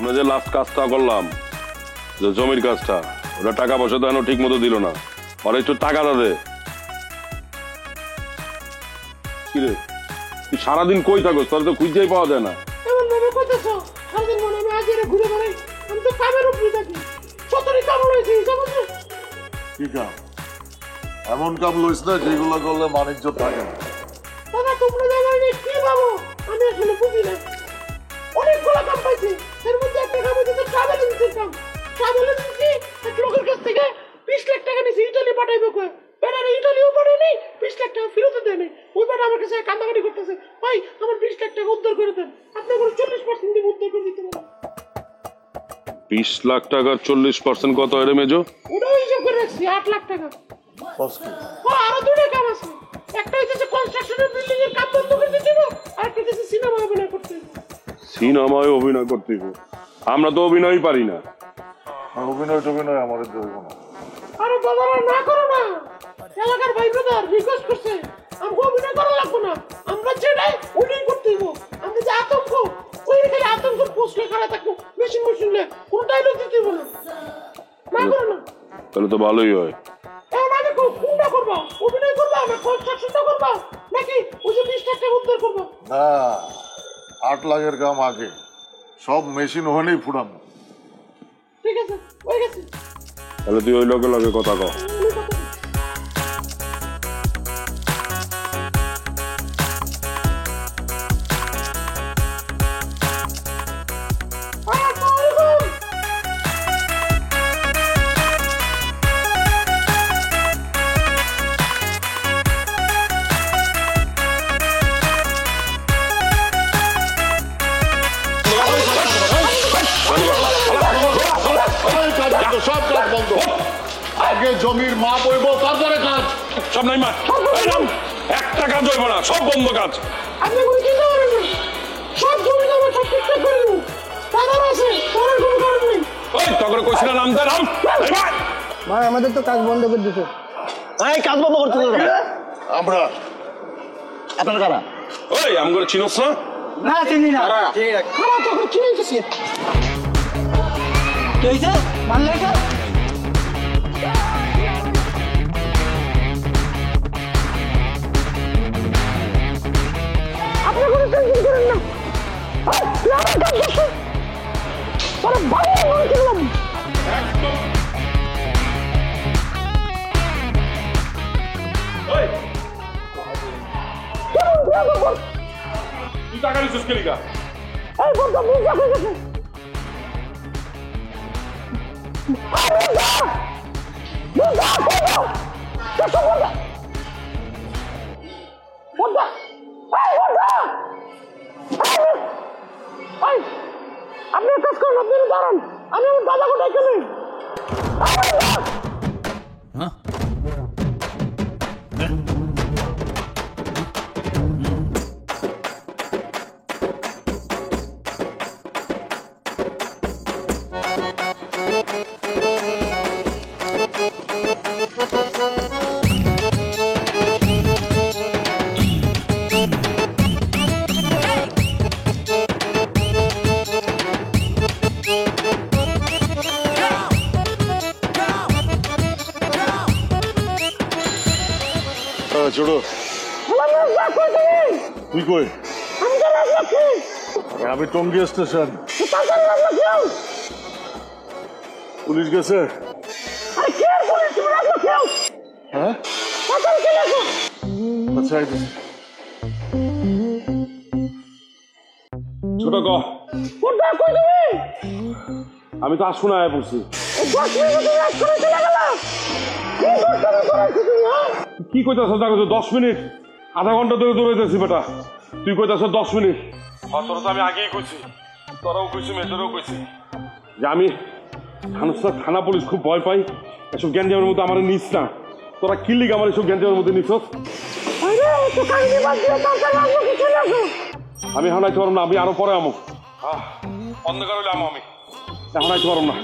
আমরা যে লাস্ট কাজটা করলাম, যে জমির কাজটা, ওরা টাকা পয়সা তো ঠিক মতো দিল না। আর একটু টাকা দে। কিরে তুই সারাদিন কই থাকো? তোর তো খুঁজেই পাওয়া যায় না। এমন ভাবে কইতেছো সারাদিন মনে আমি আজ এর ঘুরে বেড়াই। আমি তো কামের উপরে থাকি। সতরি কাম লইছি বুঝছো? কি কাম? এমন কাম লইছ না যেগুলো করলে বাণিজ্য থাকে না। দাদা তোমরা জানো কি ভাবো? আমি আসলে বুঝি না। অনেকগুলো কাম পাইছি, এর মধ্যে একটা কাম হচ্ছে ট্রাভেল এজেন্সির কাম। ট্রাভেল এজেন্সি এক লোকের কাছ থেকে 20 লাখ টাকা নিয়েছে, ইতালি পাঠাইবে কয়। বেটারা ইতালিও পাঠায় নাই, 20 লাখ টাকা ফেরত দেয় নাই। ওই বেটা আমার কাছে কান্দাকাটি করতেছে, ভাই আমার 20 লাখ টাকা উদ্ধার করে দেন। আপনি করে 40% দিয়ে উদ্ধার করে দিতে পারেন। 20 লাখ টাকার 40% কত হয় রে মেজো? ওটাও হিসাব করে রাখছি 8 লাখ টাকা। আরো দুটো কাম আছে। একটা হচ্ছে কনস্ট্রাকশনের বিল্ডিং এর কাম বন্ধ করে দিতে হবে, আর একটা হচ্ছে সিনেমায় অভিনয় করতে হবে। সিনেমায় অভিনয় করতে হবে? আমরা তো অভিনয়ই পারি না। অভিনয় আমাদের দেবো না। আরে দাদারা না করো না, এলাকার ভাই ব্রাদার রিকোয়েস্ট করছে, আমাকে অভিনয় করা লাগবে না, আমরা যেটাই ওটাই করতে হইব। আমরা যে আতঙ্ক, ওই খালি আতঙ্ক পোস্টে করা থাকবো, মেশিন মেশিনে কোনো ডায়লগ দিতে হইব না। না করো না। তাহলে তো ভালোই হয়। এখন আগে কোনটা করবা? অভিনয় করবা না কনস্ট্রাকশনটা করবা, নাকি ওই যে 20 লাখ টাকা উদ্ধার করবা? না, 8 লাখের কাম আগে, সব মেশিন ওখানেই ফুটাবো। ঠিক আছে, হয়ে গেছে। তাহলে তুই ওই লোকের লগে কথা কও। সব কাজ বন্ধ, আগে জমির মাপ হইব, তারপরে কাজ। সব নাই মা, একটা কাজ হইব না, সব বন্ধ কাজ। আপনি কোনো চিন্তা করেন না, সব জমি জমা সব ঠিকঠাক করে দেবো। টাকার আছে, করার কোনো কারণ নেই। ওই তখন কইছিল নাম দে নাম। ভাই আমাদের তো কাজ বন্ধ করে দিছে। এই কাজ বন্ধ করতে হবে না। আমরা আপনারা কারা? ওই আমগরে চিনোস না? না চিনি না। খারাপ তখন চিনেছি। কি হইছে? মানলে কে? আপনি কোনো টেনশন করেন না। আমার কাজ করছে। তোরা ভালো মনে করলাম। তুই টাকা দিছিস কে লিগা? এই বন্ধু বুঝা হয়ে গেছে। আপনি কাজ করুন, আপনি দাঁড়ান, আমি আমার দাদা কোথায় গেলেন? ছোট তুই কই? আমি টঙ্গী স্টেশন। পুলিশ গেছে? হ্যাঁ আচ্ছা ছোট ক। আমি তো আসুন আয় পড়ছি। কি কইতাছ? 10 মিনিট, আধা ঘন্টা ধরে দৌড়াইতেছি বেটা। তুই কইতাছ 10 মিনিট? তোরা তো আমি আগেই কইছি, তোরাও কইছি, মেজরেও কইছি যে আমি থানা পুলিশ খুব ভয় পাই। এসব জ্ঞানজামের মধ্যে আমার নিস না। তোরা কি লিগ আমার এসব জ্ঞানজামের মধ্যে নিস? আমি এখন আইতে পারব না, আমি আরো পরে আমো। অন্ধকার হইলে আমো, আমি এখন আইতে পারব না।